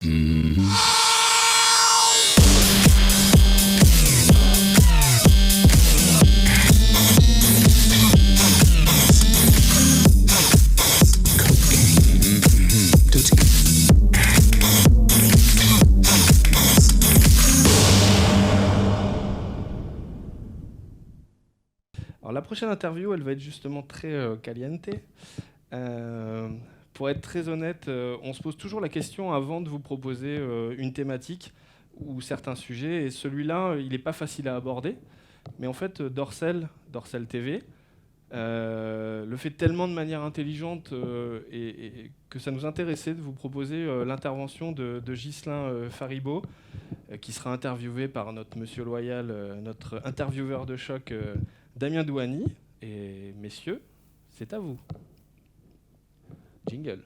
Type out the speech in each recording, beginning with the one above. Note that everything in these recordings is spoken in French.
Alors la prochaine interview, elle va être justement très caliente. Pour être très honnête, on se pose toujours la question avant de vous proposer une thématique ou certains sujets. Et celui-là, il n'est pas facile à aborder. Mais en fait, Dorsel TV, le fait tellement de manière intelligente et que ça nous intéressait de vous proposer l'intervention de Ghislain Faribault, qui sera interviewé par notre monsieur loyal, notre intervieweur de choc, Damien Douani. Et messieurs, c'est à vous. Jingle.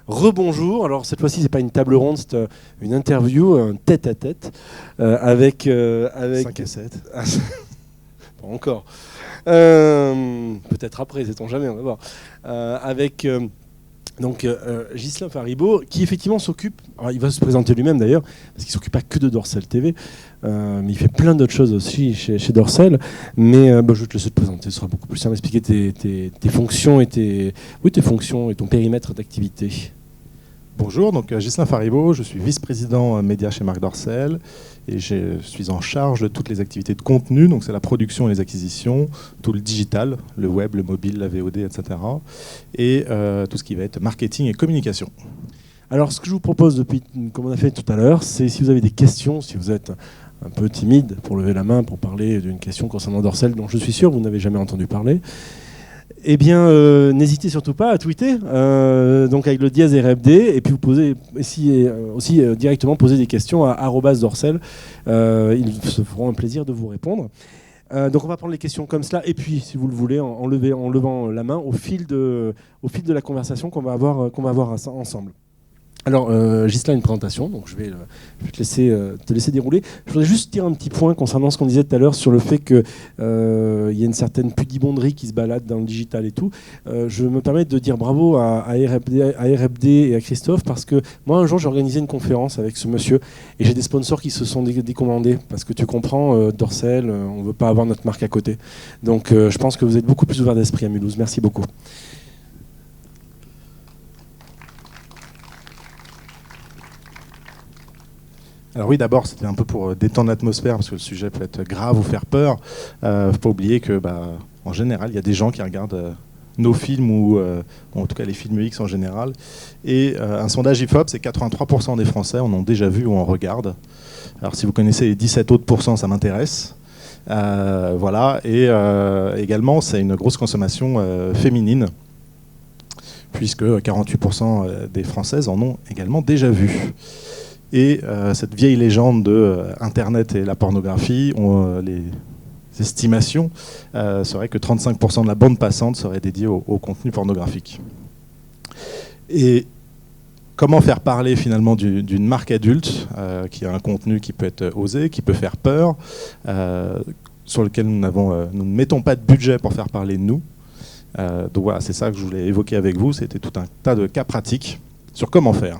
Rebonjour, alors cette fois-ci c'est pas une table ronde, c'est une interview, un tête-à-tête avec 5 à 7. Pas encore. Peut-être après, sait-on jamais, on va voir. Avec Ghislain Faribault, qui effectivement s'occupe, alors il va se présenter lui-même d'ailleurs, parce qu'il ne s'occupe pas que de Dorsel TV, mais il fait plein d'autres choses aussi chez Dorsel. Mais je vais te laisser te présenter, ce sera beaucoup plus simple d'expliquer tes fonctions tes fonctions et ton périmètre d'activité. Bonjour, donc Ghislain Faribault, je suis vice-président média chez Marc Dorsel et je suis en charge de toutes les activités de contenu, donc c'est la production et les acquisitions, tout le digital, le web, le mobile, la VOD, etc. Et tout ce qui va être marketing et communication. Alors ce que je vous propose comme on a fait tout à l'heure, c'est si vous avez des questions, si vous êtes un peu timide pour lever la main, pour parler d'une question concernant Dorsel dont je suis sûr que vous n'avez jamais entendu parler, eh bien, n'hésitez surtout pas à tweeter, donc avec le dièse RFD, et puis vous posez aussi directement poser des questions à @Dorsel. Ils se feront un plaisir de vous répondre. Donc on va prendre les questions comme cela, et puis si vous le voulez, en levant la main au fil de la conversation qu'on va avoir ensemble. Alors, Ghislain, une présentation, donc je vais te laisser dérouler. Je voudrais juste dire un petit point concernant ce qu'on disait tout à l'heure sur le fait qu'il y a une certaine pudibonderie qui se balade dans le digital et tout. Je me permets de dire bravo à RFD et à Christophe, parce que moi, un jour, j'ai organisé une conférence avec ce monsieur et j'ai des sponsors qui se sont décommandés, parce que tu comprends, Dorsel, on ne veut pas avoir notre marque à côté. Donc, je pense que vous êtes beaucoup plus ouvert d'esprit à Mulhouse. Merci beaucoup. Alors oui, d'abord, c'était un peu pour détendre l'atmosphère, parce que le sujet peut être grave ou faire peur. Faut pas oublier que, en général, il y a des gens qui regardent nos films, ou en tout cas les films X en général. Et un sondage IFOP, c'est 83% des Français en ont déjà vu ou en regardent. Alors si vous connaissez les 17 autres pourcents, ça m'intéresse. Voilà. Et également, c'est une grosse consommation féminine, puisque 48% des Françaises en ont également déjà vu. Et cette vieille légende de Internet et la pornographie, les estimations seraient que 35% de la bande passante serait dédiée au contenu pornographique. Et comment faire parler finalement d'une marque adulte qui a un contenu qui peut être osé, qui peut faire peur, sur lequel nous ne mettons pas de budget pour faire parler de nous. Donc voilà, c'est ça que je voulais évoquer avec vous, c'était tout un tas de cas pratiques sur comment faire.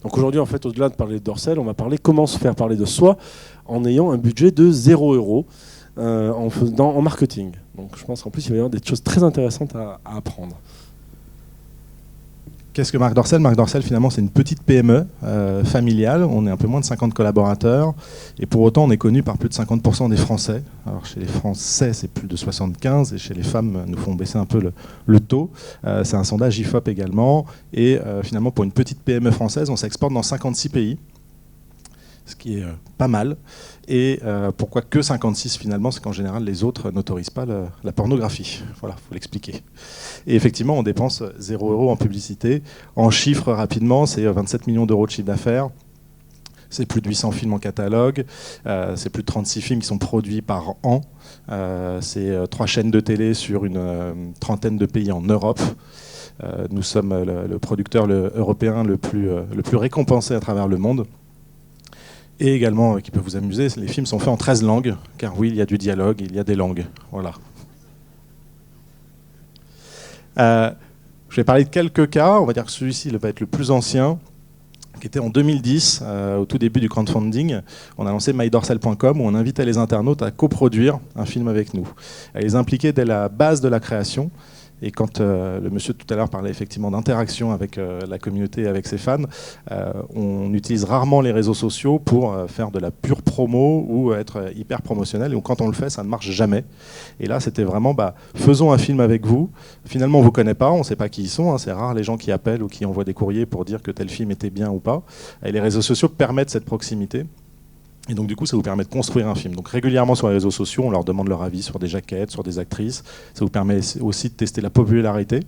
Donc aujourd'hui, en fait, au-delà de parler de Dorsel, on va parler comment se faire parler de soi en ayant un budget de 0 € en marketing. Donc je pense qu'en plus, il va y avoir des choses très intéressantes à apprendre. Qu'est-ce que Marc Dorsel ? Marc Dorsel, finalement, c'est une petite PME familiale. On est un peu moins de 50 collaborateurs. Et pour autant, on est connu par plus de 50% des Français. Alors, chez les Français, c'est plus de 75%. Et chez les femmes, nous font baisser un peu le taux. C'est un sondage IFOP également. Et finalement, pour une petite PME française, on s'exporte dans 56 pays. Ce qui est pas mal. Et pourquoi que 56 finalement ? C'est qu'en général, les autres n'autorisent pas la pornographie. Voilà, il faut l'expliquer. Et effectivement, on dépense 0 € en publicité. En chiffres, rapidement, c'est 27 millions d'euros de chiffre d'affaires. C'est plus de 800 films en catalogue. C'est plus de 36 films qui sont produits par an. C'est 3 chaînes de télé sur une trentaine de pays en Europe. Nous sommes le producteur européen le plus récompensé à travers le monde. Et également, qui peut vous amuser, les films sont faits en 13 langues, car oui, il y a du dialogue, il y a des langues. Voilà. Je vais parler de quelques cas. On va dire que celui-ci va être le plus ancien, qui était en 2010, au tout début du crowdfunding. On a lancé mydorsel.com, où on invitait les internautes à coproduire un film avec nous, à les impliquer dès la base de la création. Et quand le monsieur tout à l'heure parlait effectivement d'interaction avec la communauté, avec ses fans, on utilise rarement les réseaux sociaux pour faire de la pure promo ou être hyper promotionnel. Et quand on le fait, ça ne marche jamais. Et là, c'était vraiment, faisons un film avec vous. Finalement, on ne vous connaît pas, on ne sait pas qui ils sont. Hein, c'est rare les gens qui appellent ou qui envoient des courriers pour dire que tel film était bien ou pas. Et les réseaux sociaux permettent cette proximité. Et donc du coup, ça vous permet de construire un film. Donc régulièrement sur les réseaux sociaux, on leur demande leur avis sur des jaquettes, sur des actrices. Ça vous permet aussi de tester la popularité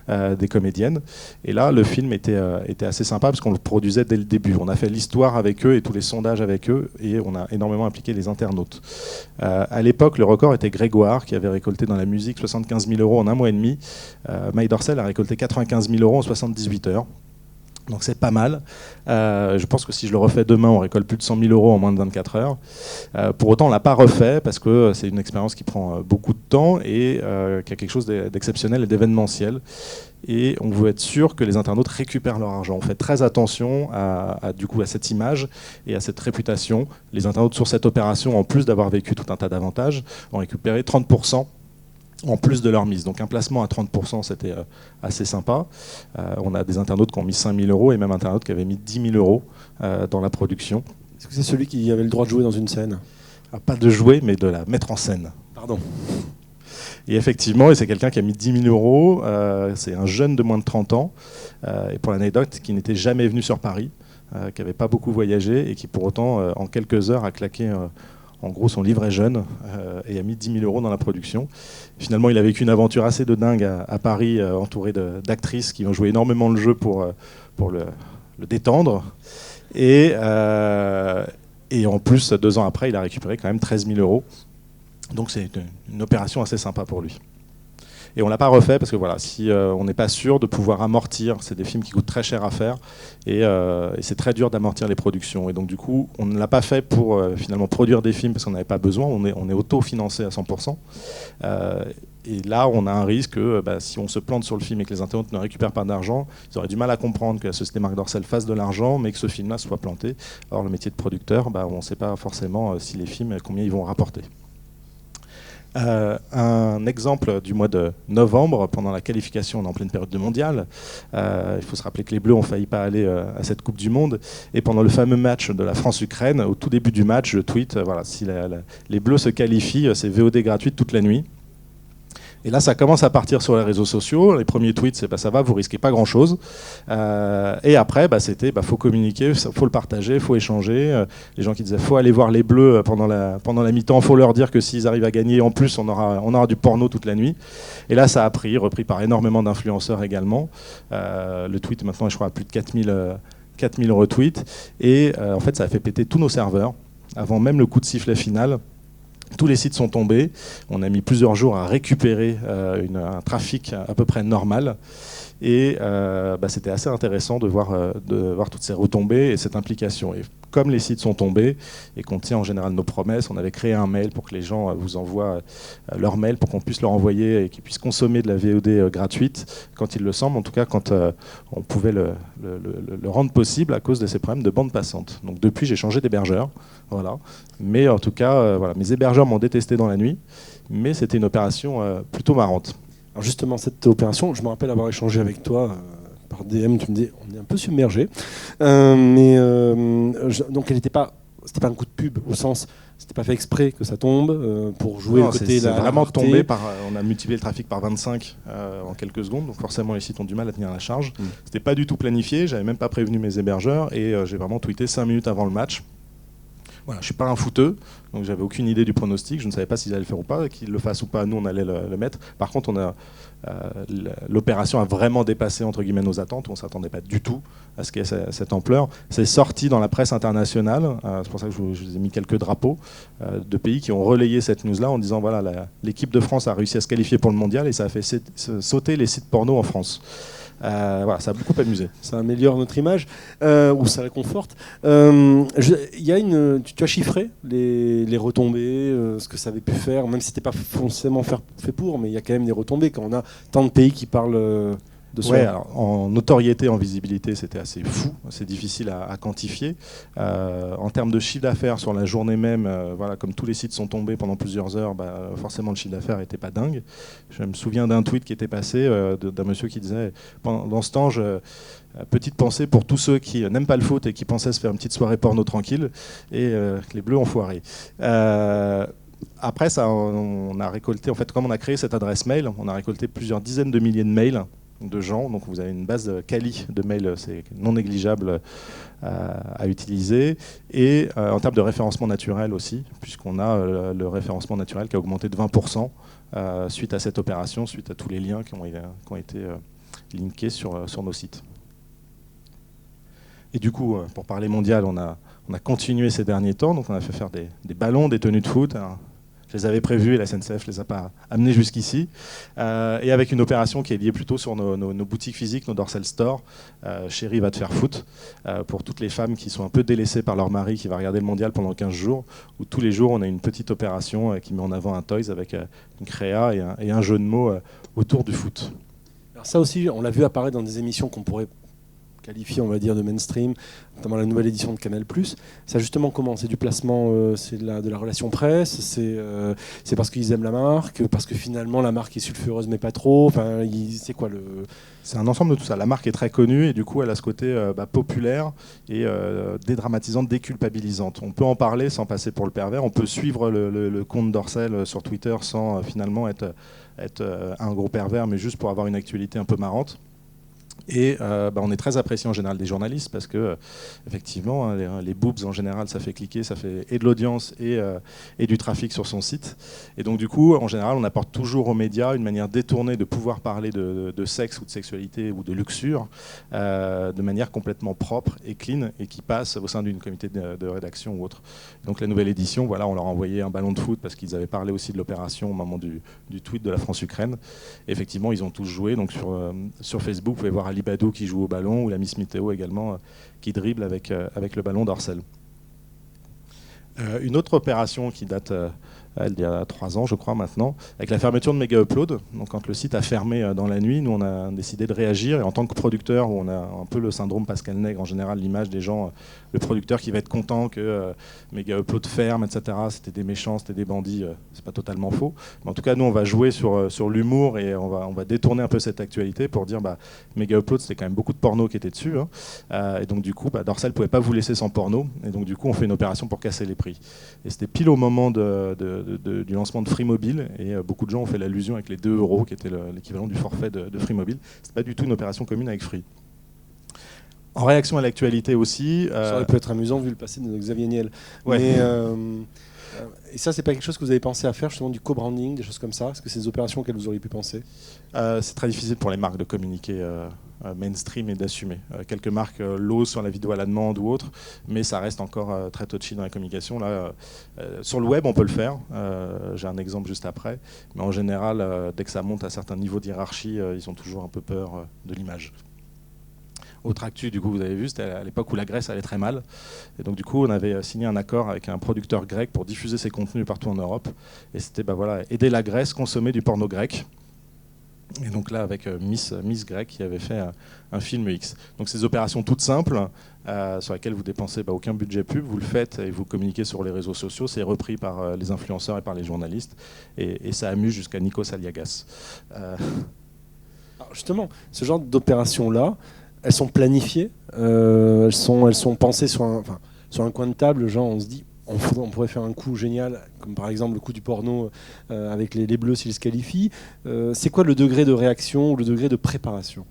des comédiennes. Et là, le film était assez sympa parce qu'on le produisait dès le début. On a fait l'histoire avec eux et tous les sondages avec eux, et on a énormément impliqué les internautes. À l'époque, le record était Grégoire, qui avait récolté dans la musique 75 000 € en 1 mois et demi. mydorsel a récolté 95 000 € en 78 heures. Donc c'est pas mal. Je pense que si je le refais demain, on récolte plus de 100 000 € en moins de 24 heures. Pour autant, on ne l'a pas refait parce que c'est une expérience qui prend beaucoup de temps et qui a quelque chose d'exceptionnel et d'événementiel. Et on veut être sûr que les internautes récupèrent leur argent. On fait très attention à cette image et à cette réputation. Les internautes sur cette opération, en plus d'avoir vécu tout un tas d'avantages, ont récupéré 30% en plus de leur mise. Donc un placement à 30%, c'était assez sympa. On a des internautes qui ont mis 5 000 € et même internautes qui avaient mis 10 000 € dans la production. Est-ce que c'est celui qui avait le droit de jouer dans une scène ? Pas de jouer, mais de la mettre en scène. Pardon. Et effectivement, c'est quelqu'un qui a mis 10 000 €. C'est un jeune de moins de 30 ans. Et pour l'anecdote, qui n'était jamais venu sur Paris, qui n'avait pas beaucoup voyagé et qui pour autant, en quelques heures, a claqué... en gros, son livret jeune et a mis 10 000 € dans la production. Finalement, il a vécu une aventure assez de dingue à Paris, entouré d'actrices qui ont joué énormément le jeu pour le détendre. Et en plus, 2 ans après, il a récupéré quand même 13 000 €. Donc c'est une opération assez sympa pour lui. Et on ne l'a pas refait parce que voilà, si on n'est pas sûr de pouvoir amortir, c'est des films qui coûtent très cher à faire et c'est très dur d'amortir les productions. Et donc du coup, on ne l'a pas fait pour finalement produire des films parce qu'on n'avait pas besoin, on est auto-financé à 100%. Et là, on a un risque que si on se plante sur le film et que les internautes ne récupèrent pas d'argent, ils auraient du mal à comprendre que la société Marc Dorcel fasse de l'argent, mais que ce film-là soit planté. Or, le métier de producteur, on ne sait pas forcément si les films, combien ils vont rapporter. Un exemple du mois de novembre, pendant la qualification, on est en pleine période de mondial. Il faut se rappeler que les Bleus ont failli pas aller à cette Coupe du Monde. Et pendant le fameux match de la France-Ukraine, au tout début du match, je tweet si les Bleus se qualifient, c'est VOD gratuite toute la nuit. Et là, ça commence à partir sur les réseaux sociaux. Les premiers tweets, c'est ça va, vous risquez pas grand-chose. Et après, c'était faut communiquer, faut le partager, faut échanger. Les gens qui disaient faut aller voir les Bleus pendant la mi-temps, faut leur dire que s'ils arrivent à gagner, en plus, on aura du porno toute la nuit. Et là, ça a repris par énormément d'influenceurs également. Le tweet maintenant, je crois, a plus de 4000 retweets. Et en fait, ça a fait péter tous nos serveurs avant même le coup de sifflet final. Tous les sites sont tombés. On a mis plusieurs jours à récupérer un trafic à peu près normal. Et c'était assez intéressant de voir toutes ces retombées et cette implication. Et comme les sites sont tombés et qu'on tient en général nos promesses, on avait créé un mail pour que les gens vous envoient leur mail pour qu'on puisse leur envoyer et qu'ils puissent consommer de la VOD gratuite quand il le semble. En tout cas, quand on pouvait le rendre possible à cause de ces problèmes de bande passante. Donc depuis, j'ai changé d'hébergeur. Voilà. Mais en tout cas, mes hébergeurs m'ont détesté dans la nuit. Mais c'était une opération plutôt marrante. Alors justement, cette opération, je me rappelle avoir échangé avec toi par DM, tu me dis, on est un peu submergé. Donc c'était pas un coup de pub au sens, c'était pas fait exprès que ça tombe pour jouer le côté. C'est vraiment tombé on a multiplié le trafic par 25 en quelques secondes, donc forcément les sites ont du mal à tenir la charge. C'était pas du tout planifié, j'avais même pas prévenu mes hébergeurs et j'ai vraiment tweeté 5 minutes avant le match. Voilà, je suis pas un footeux, donc j'avais aucune idée du pronostic, je ne savais pas s'ils allaient le faire ou pas, qu'ils le fassent ou pas, nous on allait le mettre. Par contre, l'opération a vraiment dépassé entre guillemets nos attentes, on ne s'attendait pas du tout à ce qu'il y ait cette ampleur. C'est sorti dans la presse internationale, c'est pour ça que je vous ai mis quelques drapeaux de pays qui ont relayé cette news-là en disant voilà, l'équipe de France a réussi à se qualifier pour le mondial et ça a fait sauter les sites porno en France. Voilà, ça a beaucoup amusé. Ça améliore notre image ou ça la conforte. Tu as chiffré les retombées, ce que ça avait pu faire, même si c'était pas forcément fait pour, mais il y a quand même des retombées quand on a tant de pays qui parlent de ça. Ouais, alors, en notoriété, en visibilité, c'était assez fou. C'est difficile à quantifier. En termes de chiffre d'affaires sur la journée même, voilà, comme tous les sites sont tombés pendant plusieurs heures, forcément le chiffre d'affaires n'était pas dingue. Je me souviens d'un tweet qui était passé d'un monsieur qui disait pendant ce temps, petite pensée pour tous ceux qui n'aiment pas le foot et qui pensaient se faire une petite soirée porno tranquille, et les Bleus ont foiré. Après ça, on a récolté, en fait, comme on a créé cette adresse mail, on a récolté plusieurs dizaines de milliers de mails de gens, donc vous avez une base quali de mails, c'est non négligeable à utiliser, et en termes de référencement naturel aussi, puisqu'on a le référencement naturel qui a augmenté de 20% suite à cette opération, suite à tous les liens qui ont été linkés sur nos sites. Et du coup, pour parler mondial, on a continué ces derniers temps, donc on a fait faire des ballons, des tenues de foot. Alors, je les avais prévus et la SNCF ne les a pas amenés jusqu'ici. Et avec une opération qui est liée plutôt sur nos boutiques physiques, nos Dorsel Store. Chérie va te faire foot. Pour toutes les femmes qui sont un peu délaissées par leur mari qui va regarder le mondial pendant 15 jours, où tous les jours on a une petite opération qui met en avant un toys avec une créa et un jeu de mots autour du foot. Alors ça aussi, on l'a vu apparaître dans des émissions qu'on pourrait qualifié, on va dire, de mainstream, notamment la nouvelle édition de Canal+. Ça justement comment? C'est du placement, c'est de la relation presse, c'est parce qu'ils aiment la marque, parce que finalement la marque est sulfureuse mais pas trop, enfin, c'est quoi le... C'est un ensemble de tout ça. La marque est très connue et du coup elle a ce côté populaire et dédramatisante, déculpabilisante. On peut en parler sans passer pour le pervers, on peut suivre le compte Dorsel sur Twitter sans finalement être un gros pervers, mais juste pour avoir une actualité un peu marrante. Et on est très apprécié en général des journalistes parce que effectivement les boobs en général ça fait cliquer, ça fait et de l'audience et du trafic sur son site. Et donc du coup en général on apporte toujours aux médias une manière détournée de pouvoir parler de sexe ou de sexualité ou de luxure de manière complètement propre et clean et qui passe au sein d'une comité de rédaction ou autre. Donc la nouvelle édition, voilà, on leur a envoyé un ballon de foot parce qu'ils avaient parlé aussi de l'opération au moment du tweet de la France-Ukraine. Effectivement ils ont tous joué, donc sur Facebook vous pouvez voir Ali Badou qui joue au ballon ou la Miss Météo également qui dribble avec le ballon Dorsel. Une autre opération qui date il y a 3 ans je crois maintenant, avec la fermeture de Mega Upload. Donc quand le site a fermé dans la nuit, nous on a décidé de réagir et en tant que producteur, où on a un peu le syndrome Pascal Nègre en général, l'image des gens, le producteur qui va être content que Mega Upload ferme, etc. C'était des méchants, c'était des bandits, c'est pas totalement faux. Mais en tout cas nous on va jouer sur l'humour et on va détourner un peu cette actualité pour dire Mega Upload c'était quand même beaucoup de porno qui était dessus, et donc du coup Dorsel pouvait pas vous laisser sans porno et donc du coup on fait une opération pour casser les prix. Et c'était pile au moment du lancement de Free Mobile et beaucoup de gens ont fait l'allusion avec les 2 € qui était l'équivalent du forfait de Free Mobile. C'est pas du tout une opération commune avec Free. En réaction à l'actualité aussi... Ça aurait pu être amusant vu le passé de Xavier Niel. Ouais. Mais, et ça, c'est pas quelque chose que vous avez pensé à faire, justement, du co-branding, des choses comme ça? Est-ce que c'est des opérations auxquelles vous auriez pu penser? C'est très difficile pour les marques de communiquer mainstream et d'assumer. Quelques marques l'osent sur la vidéo à la demande ou autre, mais ça reste encore très touchy dans la communication. Là, sur le web, on peut le faire. J'ai un exemple juste après. Mais en général, dès que ça monte à certains niveaux d'hierarchie, ils ont toujours un peu peur de l'image. Autre actu, du coup, vous avez vu, c'était à l'époque où la Grèce allait très mal. Et donc, du coup, on avait signé un accord avec un producteur grec pour diffuser ses contenus partout en Europe. Et c'était aider la Grèce, consommer du porno grec. Et donc là, avec Miss Grec qui avait fait un film X. Donc, ces opérations toutes simples, sur lesquelles vous dépensez aucun budget pub, vous le faites et vous communiquez sur les réseaux sociaux. C'est repris par les influenceurs et par les journalistes. Et ça amuse jusqu'à Nikos Aliagas. Alors justement, ce genre d'opérations-là, elles sont planifiées, elles sont pensées sur un coin de table, genre on se dit on pourrait faire un coup génial, comme par exemple le coup du porno avec les Bleus s'ils se qualifient. C'est quoi le degré de réaction ou le degré de préparation?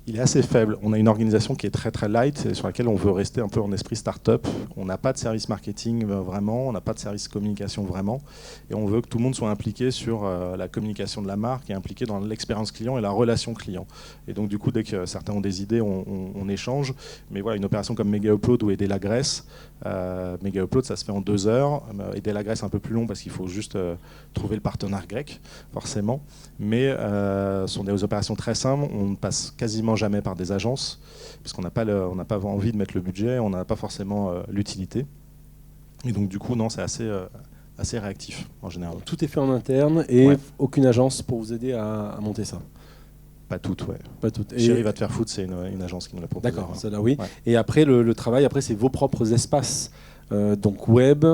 Il est assez faible. On a une organisation qui est très très light et sur laquelle on veut rester un peu en esprit start-up. On n'a pas de service marketing vraiment, on n'a pas de service communication vraiment. Et on veut que tout le monde soit impliqué sur la communication de la marque et impliqué dans l'expérience client et la relation client. Et donc du coup, dès que certains ont des idées, on échange. Mais voilà, une opération comme Mega Upload ou Aider la Grèce, Mega Upload ça se fait en 2 heures. Aider la Grèce un peu plus long parce qu'il faut juste trouver le partenaire grec, forcément. Mais ce sont des opérations très simples. On passe quasiment quasiment jamais par des agences, puisqu'on n'a pas envie de mettre le budget, on n'a pas forcément l'utilité. Et donc du coup, non, c'est assez réactif en général. Tout est fait en interne et Ouais. aucune agence pour vous aider à monter ça. Pas toutes, ouais. Pas toutes. Et- Chéri va te faire foutre, c'est une agence qui nous l'a proposé. D'accord, Ouais. celle-là oui. Ouais. Et après, le travail, après, c'est vos propres espaces. Donc web,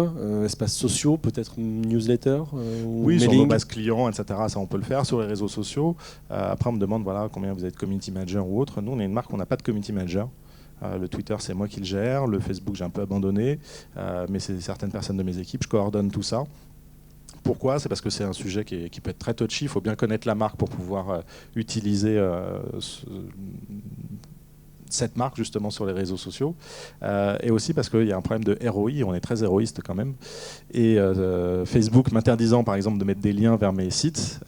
espaces sociaux, peut-être newsletter ou Oui, sur nos mailing. bases clients, etc. Ça, on peut le faire sur les réseaux sociaux. Après, on me demande voilà, combien vous êtes community manager ou autre. Nous, on est une marque, on n'a pas de community manager. Le Twitter, c'est moi qui le gère. Le Facebook, j'ai un peu abandonné. Mais c'est certaines personnes de mes équipes. Je coordonne tout ça. Pourquoi ? C'est parce que c'est un sujet qui peut être très touchy. Il faut bien connaître la marque pour pouvoir utiliser cette marque justement sur les réseaux sociaux. Et aussi parce qu'il y a un problème de ROI. On est très héroïste quand même. Et Facebook m'interdisant par exemple de mettre des liens vers mes sites,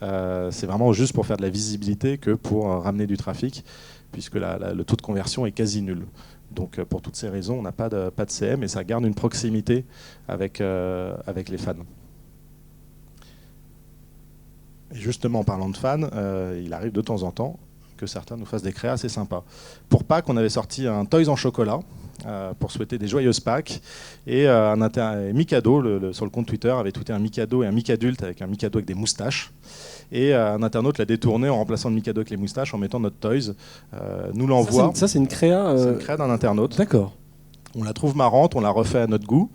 c'est vraiment juste pour faire de la visibilité que pour ramener du trafic, puisque le taux de conversion est quasi nul. Donc pour toutes ces raisons, on n'a pas de CM et ça garde une proximité avec les fans. Et justement, en parlant de fans, il arrive de temps en temps que certains nous fassent des créas assez sympas. Pour Pâques, on avait sorti un Toys en chocolat pour souhaiter des joyeuses Pâques. Et Mikado, sur le compte Twitter, avait tweeté un Mikado et un Micadulte avec un Mikado avec des moustaches. Et un internaute l'a détourné en remplaçant le Mikado avec les moustaches en mettant notre Toys. Nous l'envoie. Ça, c'est une créa. C'est une créa d'un internaute. D'accord. On la trouve marrante, on la refait à notre goût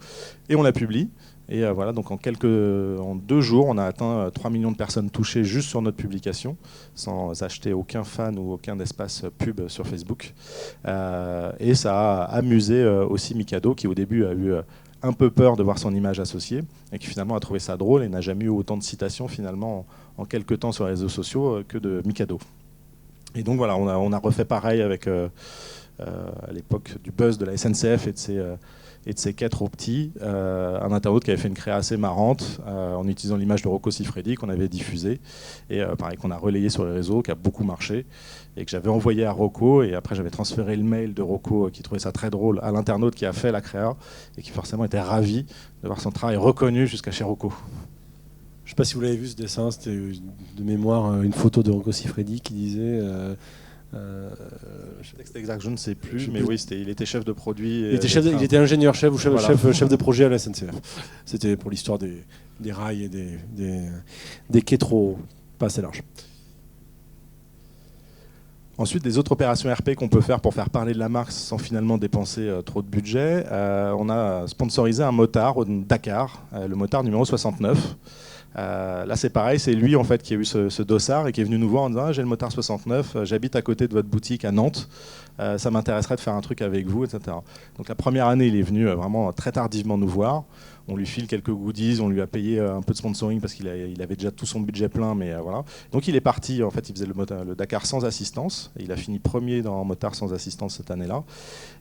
et on la publie. Et voilà, donc en 2 jours, on a atteint 3 millions de personnes touchées juste sur notre publication, sans acheter aucun fan ou aucun espace pub sur Facebook. Et ça a amusé aussi Mikado, qui au début a eu un peu peur de voir son image associée, et qui finalement a trouvé ça drôle et n'a jamais eu autant de citations finalement en quelques temps sur les réseaux sociaux que de Mikado. Et donc voilà, on a refait pareil avec à l'époque du buzz de la SNCF et de ses quêtes trop petits, un internaute qui avait fait une créa assez marrante en utilisant l'image de Rocco Siffredi qu'on avait diffusée et pareil qu'on a relayé sur les réseaux, qui a beaucoup marché et que j'avais envoyé à Rocco, et après j'avais transféré le mail de Rocco qui trouvait ça très drôle à l'internaute qui a fait la créa et qui forcément était ravi de voir son travail reconnu jusqu'à chez Rocco. Je ne sais pas si vous l'avez vu ce dessin, c'était de mémoire une photo de Rocco Siffredi qui disait... Le texte exact, je ne sais plus, mais oui, il était chef de produit. Il était ingénieur-chef ou chef, Voilà. chef de projet à la SNCF. C'était pour l'histoire des rails et des quais trop pas assez larges. Ensuite, des autres opérations RP qu'on peut faire pour faire parler de la marque sans finalement dépenser trop de budget. On a sponsorisé un motard au Dakar, le motard numéro 69. Là c'est pareil, c'est lui en fait qui a eu ce dossard et qui est venu nous voir en disant j'ai le motard 69, j'habite à côté de votre boutique à Nantes, ça m'intéresserait de faire un truc avec vous, etc. Donc la première année il est venu vraiment très tardivement nous voir, on lui file quelques goodies, on lui a payé un peu de sponsoring parce qu'il avait déjà tout son budget plein, mais voilà. Donc il est parti, en fait il faisait le Dakar sans assistance, et il a fini premier dans motard sans assistance cette année-là.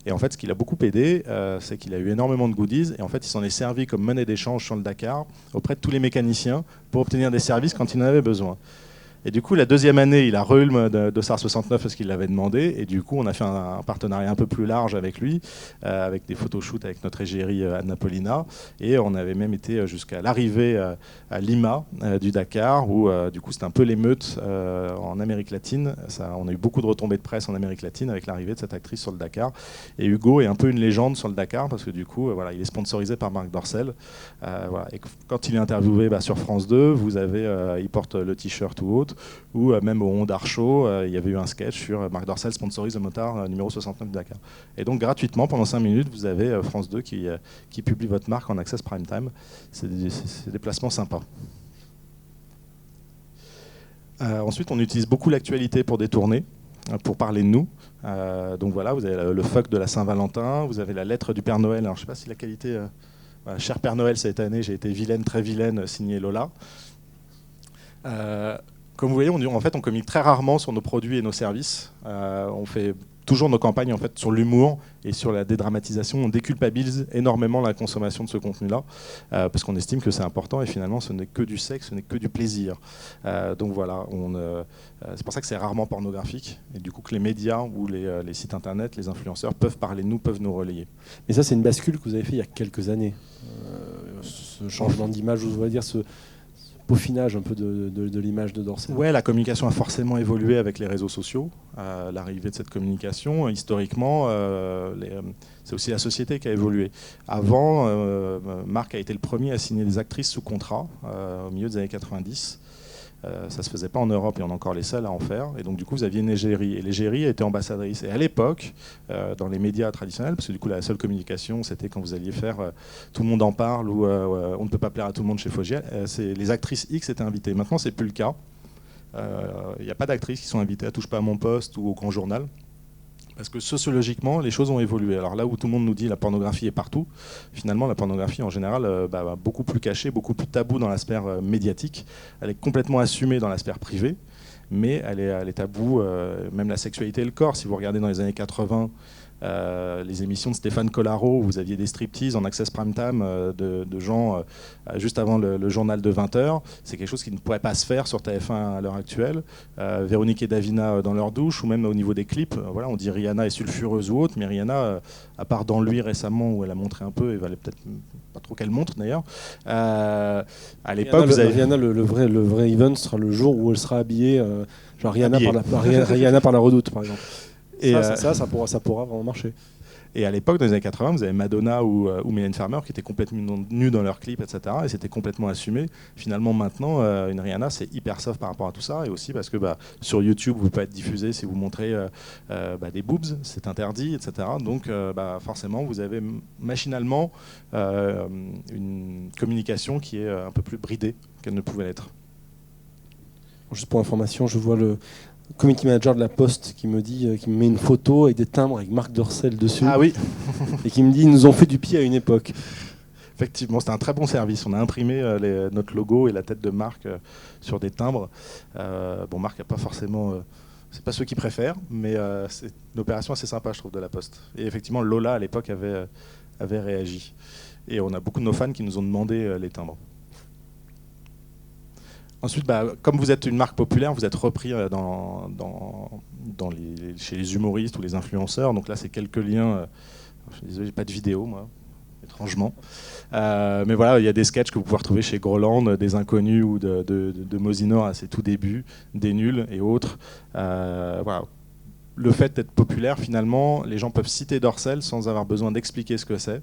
Et en fait ce qui l'a beaucoup aidé, c'est qu'il a eu énormément de goodies, et en fait il s'en est servi comme monnaie d'échange sur le Dakar auprès de tous les mécaniciens pour obtenir des services quand il en avait besoin. Et du coup, la deuxième année, il a re-eu le dossard 69 parce qu'il l'avait demandé. Et du coup, on a fait un partenariat un peu plus large avec lui, avec des photoshoots avec notre égérie Anna Paulina. Et on avait même été jusqu'à l'arrivée à Lima du Dakar, où du coup, c'était un peu l'émeute en Amérique latine. On a eu beaucoup de retombées de presse en Amérique latine avec l'arrivée de cette actrice sur le Dakar. Et Hugo est un peu une légende sur le Dakar parce que du coup, voilà, il est sponsorisé par Marc Dorcel. Voilà. Et quand il est interviewé sur France 2, vous avez, il porte le t-shirt ou autre, ou même au Honda Show, il y avait eu un sketch sur Marc Dorcel sponsorise le motard numéro 69 de Dakar. Et donc gratuitement, pendant 5 minutes, vous avez France 2 qui publie votre marque en access prime time. C'est des placements sympas. Ensuite, on utilise beaucoup l'actualité pour détourner, pour parler de nous. Donc voilà, vous avez le fuck de la Saint-Valentin, vous avez la lettre du Père Noël. Alors je ne sais pas si la qualité... cher Père Noël, cette année, j'ai été vilaine, très vilaine, signé Lola. Comme vous voyez, on communique très rarement sur nos produits et nos services. On fait toujours nos campagnes en fait, sur l'humour et sur la dédramatisation. On déculpabilise énormément la consommation de ce contenu-là, parce qu'on estime que c'est important et finalement ce n'est que du sexe, ce n'est que du plaisir. Donc voilà, c'est pour ça que c'est rarement pornographique et du coup que les médias ou les sites internet, les influenceurs peuvent parler de nous, peuvent nous relayer. Mais ça, c'est une bascule que vous avez fait il y a quelques années. Ce changement d'image, je voudrais dire, peaufinage un peu de l'image de Dorsel. Ouais, la communication a forcément évolué avec les réseaux sociaux. L'arrivée de cette communication, historiquement, c'est aussi la société qui a évolué. Avant, Marc a été le premier à signer des actrices sous contrat au milieu des années 90. Ça ne se faisait pas en Europe et on est encore les seuls à en faire. Et donc du coup, vous aviez une égérie. Et l'égérie était ambassadrice. Et à l'époque, dans les médias traditionnels, parce que du coup, la seule communication, c'était quand vous alliez faire Tout le monde en parle ou On ne peut pas plaire à tout le monde chez Fogiel, les actrices X étaient invitées. Maintenant, ce n'est plus le cas. Il n'y a pas d'actrices qui sont invitées à Touche pas à mon poste ou au Grand Journal. Parce que sociologiquement, les choses ont évolué. Alors là où tout le monde nous dit la pornographie est partout, finalement la pornographie en général, beaucoup plus cachée, beaucoup plus taboue dans l'aspect médiatique. Elle est complètement assumée dans l'aspect privé, mais elle est taboue, même la sexualité et le corps. Si vous regardez dans les années 80, les émissions de Stéphane Collaro, où vous aviez des striptease en access prime time de gens juste avant le journal de 20h, c'est quelque chose qui ne pourrait pas se faire sur TF1 à l'heure actuelle. Véronique et Davina dans leur douche, ou même au niveau des clips, voilà, on dit Rihanna est sulfureuse ou autre, mais Rihanna, à part dans Lui récemment où elle a montré un peu, et valait peut-être pas trop qu'elle montre d'ailleurs, à l'époque vous avez... Rihanna, le vrai event sera le jour où elle sera habillée, genre Rihanna par la Redoute par exemple. Et ça pourra vraiment marcher. Et à l'époque, dans les années 80, vous avez Madonna ou Mylène Farmer qui étaient complètement nues dans leurs clips, etc. Et c'était complètement assumé. Finalement, maintenant, une Rihanna, c'est hyper soft par rapport à tout ça. Et aussi parce que sur YouTube, vous ne pouvez pas être diffusé si vous montrez des boobs, c'est interdit, etc. Donc, forcément, vous avez machinalement une communication qui est un peu plus bridée qu'elle ne pouvait l'être. Juste pour information, je vois le community manager de la Poste qui me met une photo avec des timbres avec Marc Dorcel dessus. Ah oui. Et qui me dit ils nous ont fait du pied à une époque. Effectivement, c'était un très bon service. On a imprimé notre logo et la tête de Marc sur des timbres. Marc n'a pas forcément... c'est pas ceux qui préfèrent, mais c'est une opération assez sympa, je trouve, de la Poste. Et effectivement, Lola, à l'époque, avait réagi. Et on a beaucoup de nos fans qui nous ont demandé les timbres. Ensuite, comme vous êtes une marque populaire, vous êtes repris chez les humoristes ou les influenceurs. Donc là, c'est quelques liens. Je suis désolé, j'ai pas de vidéo, moi, étrangement. Mais voilà, il y a des sketchs que vous pouvez retrouver chez Groland, des Inconnus ou de Mosinor à ses tout débuts, des Nuls et autres. Voilà. Le fait d'être populaire, finalement, les gens peuvent citer Dorsel sans avoir besoin d'expliquer ce que c'est.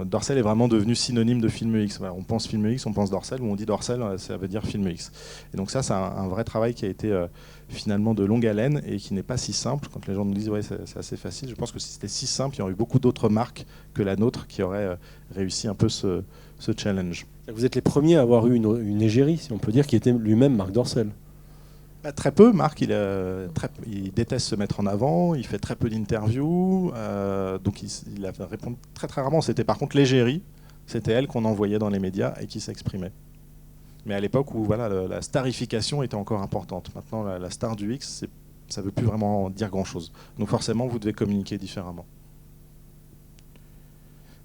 Dorsel est vraiment devenu synonyme de film X. Voilà, on pense film X, on pense Dorsel, ou on dit Dorsel, ça veut dire film X. Et donc ça, c'est un vrai travail qui a été finalement de longue haleine et qui n'est pas si simple. Quand les gens nous disent ouais, c'est assez facile, je pense que si c'était si simple, il y aurait eu beaucoup d'autres marques que la nôtre qui auraient réussi un peu ce challenge. Vous êtes les premiers à avoir eu une égérie, si on peut dire, qui était lui-même Marc Dorcel. Très peu. Marc, il déteste se mettre en avant, il fait très peu d'interviews, donc il répond très très rarement. C'était par contre l'égérie, c'était elle qu'on envoyait dans les médias et qui s'exprimait. Mais à l'époque où la starification était encore importante. Maintenant, la star du X, ça ne veut plus vraiment dire grand-chose. Donc forcément, vous devez communiquer différemment.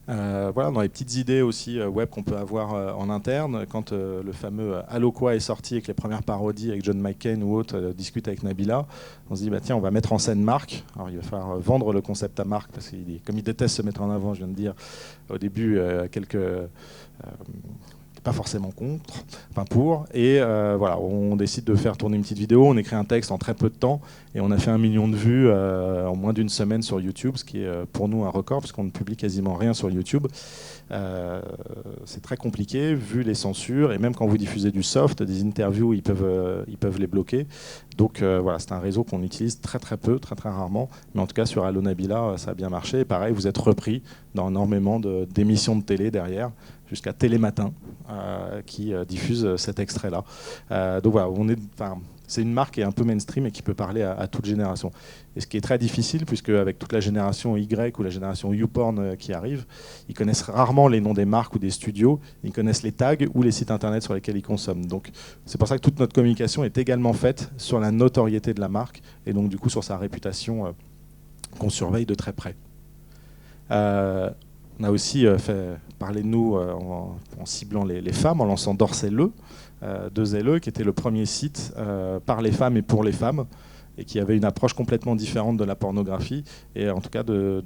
Voilà, dans les petites idées aussi web qu'on peut avoir en interne, quand le fameux Allo quoi est sorti et que les premières parodies avec John McCain ou autres discutent avec Nabila, on se dit tiens, on va mettre en scène Marc. Alors il va falloir vendre le concept à Marc parce comme il déteste se mettre en avant, je viens de dire au début pas forcément pour. Et voilà, on décide de faire tourner une petite vidéo, on écrit un texte en très peu de temps et on a fait 1 million de vues en moins d'une semaine sur YouTube, ce qui est pour nous un record parce qu'on ne publie quasiment rien sur YouTube. C'est très compliqué vu les censures et même quand vous diffusez du soft, des interviews, ils peuvent les bloquer. Donc voilà, c'est un réseau qu'on utilise très très peu, très très rarement. Mais en tout cas sur Allo Nabila, ça a bien marché. Et pareil, vous êtes repris dans énormément d'émissions de télé derrière, jusqu'à Télématin, qui diffuse cet extrait-là. Donc voilà, c'est une marque qui est un peu mainstream et qui peut parler à toute génération. Et ce qui est très difficile, puisque avec toute la génération Y ou la génération YouPorn qui arrive, ils connaissent rarement les noms des marques ou des studios, ils connaissent les tags ou les sites internet sur lesquels ils consomment. Donc c'est pour ça que toute notre communication est également faite sur la notoriété de la marque et donc du coup sur sa réputation qu'on surveille de très près. On a aussi fait parler de nous en ciblant les femmes, en lançant Dorsel-le, 2LE, qui était le premier site par les femmes et pour les femmes, et qui avait une approche complètement différente de la pornographie, et en tout cas de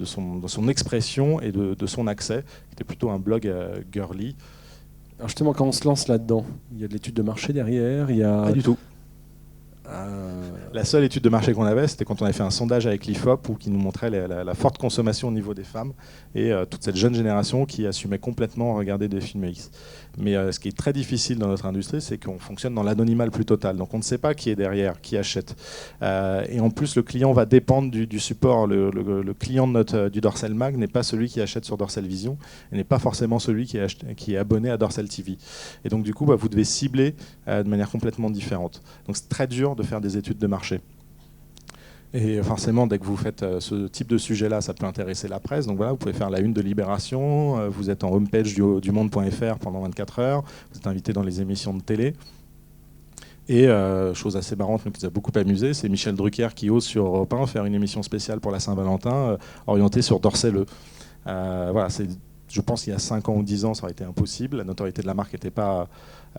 son expression et de son accès, qui était plutôt un blog girly. Alors justement, quand on se lance là-dedans, il y a de l'étude de marché derrière, il y a... Pas du tout. La seule étude de marché qu'on avait, c'était quand on avait fait un sondage avec l'IFOP qui nous montrait la forte consommation au niveau des femmes et toute cette jeune génération qui assumait complètement regarder des films X. Mais ce qui est très difficile dans notre industrie, c'est qu'on fonctionne dans l'anonymat le plus total. Donc on ne sait pas qui est derrière, qui achète. Et en plus, le client va dépendre du support. Le client du Dorsal Mag n'est pas celui qui achète sur Dorsal Vision et n'est pas forcément celui qui est abonné à Dorsal TV. Et donc du coup, vous devez cibler de manière complètement différente. Donc c'est très dur de faire des études de marché. Et forcément, dès que vous faites ce type de sujet-là, ça peut intéresser la presse. Donc voilà, vous pouvez faire la une de Libération, vous êtes en homepage du monde.fr pendant 24 heures, vous êtes invité dans les émissions de télé. Et chose assez marrante, mais qui nous a beaucoup amusé, c'est Michel Drucker qui ose sur Europe 1 faire une émission spéciale pour la Saint-Valentin orientée sur Dorsel. Voilà, je pense qu'il y a 5 ans ou 10 ans, ça aurait été impossible. La notoriété de la marque n'était pas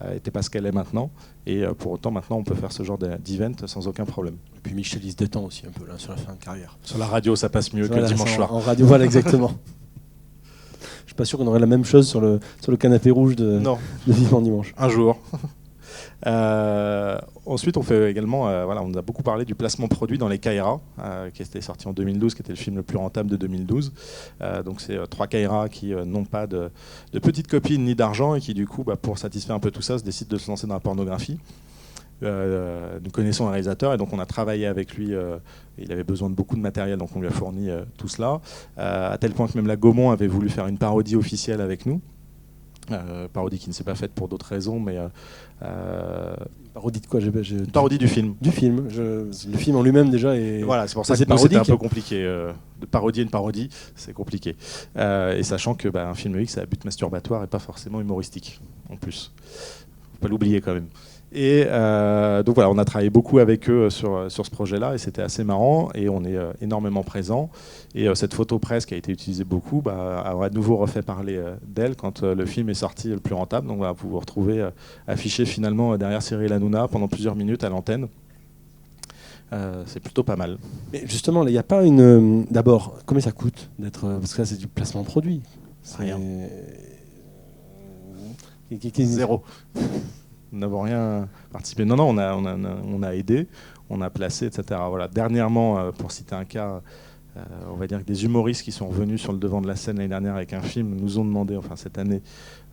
ce qu'elle est maintenant. Et pour autant, maintenant, on peut faire ce genre d'event sans aucun problème. Et puis Michel, il se détend aussi un peu là, sur la fin de carrière. Sur la radio, ça passe mieux voilà, que le dimanche soir. En radio, voilà, exactement. Je suis pas sûr qu'on aurait la même chose sur le canapé rouge de Vivement Dimanche. Un jour. Ensuite, on fait également, on a beaucoup parlé du placement produit dans les Kaira, qui était sorti en 2012, qui était le film le plus rentable de 2012. Donc c'est 3 Kaira qui n'ont pas de petites copines ni d'argent et qui du coup, pour satisfaire un peu tout ça, se décident de se lancer dans la pornographie. Nous connaissons un réalisateur et donc on a travaillé avec lui. Il avait besoin de beaucoup de matériel, donc on lui a fourni tout cela. À tel point que même la Gaumont avait voulu faire une parodie officielle avec nous. Parodie qui ne s'est pas faite pour d'autres raisons, mais parodie de quoi? Une parodie du film. Du film. Le film en lui-même déjà est. Voilà, c'est pour ça que c'était un peu compliqué de parodier une parodie, c'est compliqué. Et sachant que un film X, c'est à but masturbatoire et pas forcément humoristique, en plus. Faut pas l'oublier quand même. Et donc voilà, on a travaillé beaucoup avec eux sur ce projet-là et c'était assez marrant et on est énormément présents. Et cette photo presse qui a été utilisée beaucoup a à nouveau refait parler d'elle quand le film est sorti le plus rentable. Donc voilà, vous vous retrouvez affiché finalement derrière Cyril Hanouna pendant plusieurs minutes à l'antenne. C'est plutôt pas mal. Mais justement, il n'y a pas une... D'abord, combien ça coûte d'être... Parce que là, c'est du placement produit. Rien. 0. Nous n'avons rien participé. Non, on a aidé, on a placé, etc. Voilà. Dernièrement, pour citer un cas, on va dire que des humoristes qui sont revenus sur le devant de la scène l'année dernière avec un film nous ont demandé, cette année,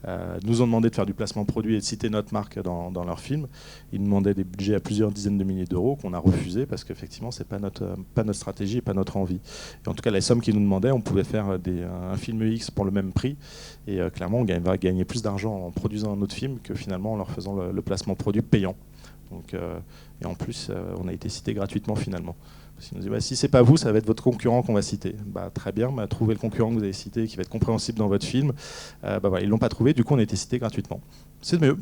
de faire du placement produit et de citer notre marque dans leur film. Ils demandaient des budgets à plusieurs dizaines de milliers d'euros qu'on a refusé parce qu'effectivement, ce n'est pas notre stratégie et pas notre envie. Et en tout cas, les sommes qu'ils nous demandaient, on pouvait faire un film X pour le même prix. Et clairement, on va gagner plus d'argent en produisant un autre film que finalement en leur faisant le placement produit payant. Donc, et en plus, on a été cité gratuitement finalement. Ils nous disent, si c'est pas vous, ça va être votre concurrent qu'on va citer. Très bien, trouvez le concurrent que vous avez cité qui va être compréhensible dans votre film. Ils l'ont pas trouvé, du coup on a été cité gratuitement. C'est mieux.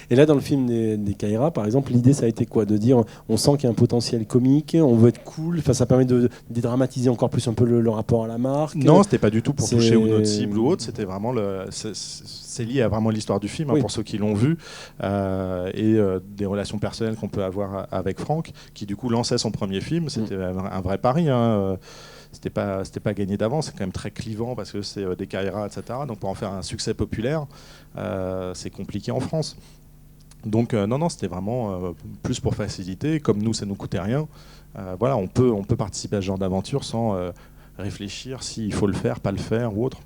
Et là, dans le film des Kaira, par exemple, l'idée, ça a été quoi? De dire, on sent qu'il y a un potentiel comique, on veut être cool, ça permet de dédramatiser encore plus un peu le rapport à la marque. Non, c'était pas du tout pour toucher notre cible ou autre, c'était vraiment c'est lié à vraiment l'histoire du film, pour ceux qui l'ont vu, et des relations personnelles qu'on peut avoir avec Franck, qui du coup lançait son premier film. C'était un vrai pari. C'était pas gagné d'avance, c'est quand même très clivant parce que c'est des Kaira, etc. Donc pour en faire un succès populaire, c'est compliqué en France. Donc non, c'était vraiment plus pour faciliter. Comme nous, ça nous coûtait rien. On peut participer à ce genre d'aventure sans réfléchir s'il faut le faire, pas le faire ou autre.